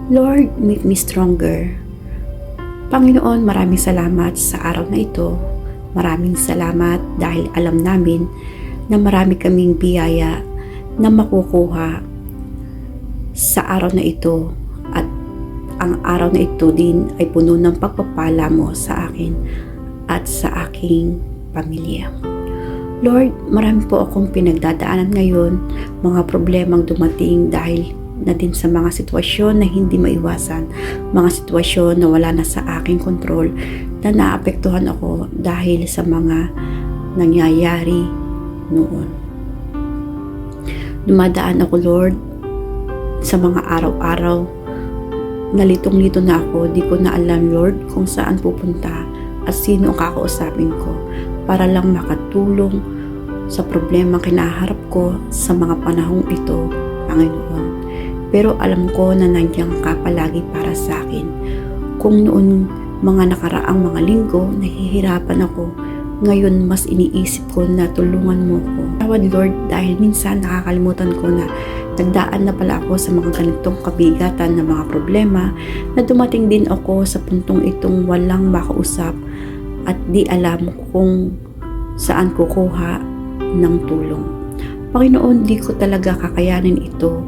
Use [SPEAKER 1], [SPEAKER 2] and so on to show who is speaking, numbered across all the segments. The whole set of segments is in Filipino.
[SPEAKER 1] Lord, make me stronger. Panginoon, maraming salamat sa araw na ito. Maraming salamat dahil alam namin na marami kaming biyaya na makukuha sa araw na ito, at ang araw na ito din ay puno ng pagpapala mo sa akin at sa aking pamilya. Lord, marami po akong pinagdadaanan ngayon, mga problemang dumating dahil na din sa mga sitwasyon na hindi maiwasan, mga sitwasyon na wala na sa aking kontrol, na naapektuhan ako dahil sa mga nangyayari noon. Dumadaan ako, Lord, sa mga araw-araw, nalitong-lito na ako, di ko na alam, Lord, kung saan pupunta at sino ang kakausapin ko para lang makatulong sa problema kinaharap ko sa mga panahong ito, Panginoon. Pero alam ko na nandiyan ka palagi para sa akin. Kung noon mga nakaraang mga linggo, nahihirapan ako, ngayon mas iniisip ko na tulungan mo ko. Tawad, Lord, dahil minsan nakakalimutan ko na nagdaan na pala ako sa mga ganitong kabigatan na mga problema, na dumating din ako sa puntong itong walang makausap at di alam kung saan kukuha ng tulong. Panginoon, di ko talaga kakayanin ito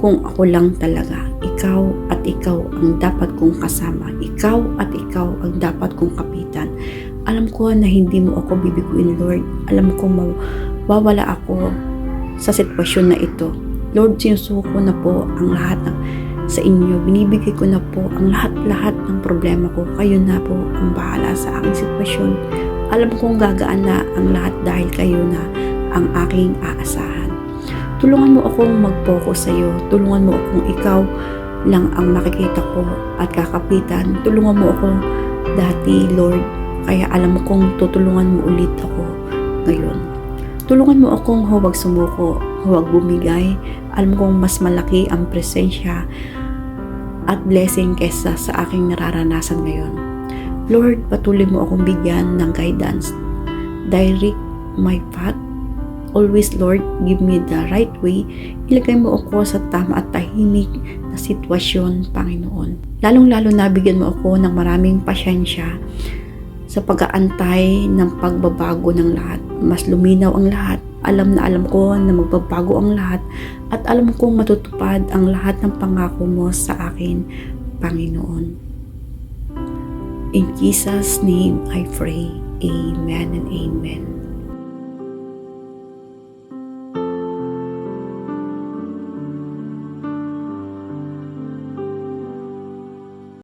[SPEAKER 1] kung ako lang talaga. Ikaw at ikaw ang dapat kong kasama. Ikaw at ikaw ang dapat kong kapitan. Alam ko na hindi mo ako bibiguin, Lord. Alam ko mawawala ako sa sitwasyon na ito. Lord, sinusuko na po ang lahat sa inyo. Binibigay ko na po ang lahat-lahat ng problema ko. Kayo na po ang bahala sa aking sitwasyon. Alam kong gagaan na ang lahat dahil kayo na ang aking aasahan. Tulungan mo akong mag-focus sa iyo. Tulungan mo akong ikaw lang ang makikita ko at kakapitan. Tulungan mo ako dati, Lord. Kaya alam mo kong tutulungan mo ulit ako ngayon. Tulungan mo akong huwag sumuko, huwag bumigay. Alam kong mas malaki ang presensya at blessing kesa sa aking nararanasan ngayon. Lord, patuloy mo akong bigyan ng guidance. Direct my path. Always, Lord, give me the right way. Ilagay mo ako sa tama at tahimik na sitwasyon, Panginoon. Lalong-lalo na bigyan mo ako ng maraming pasyensya sa pag-aantay ng pagbabago ng lahat. Mas luminaw ang lahat. Alam na alam ko na magbabago ang lahat at alam kong matutupad ang lahat ng pangako mo sa akin, Panginoon. In Jesus' name I pray. Amen and amen.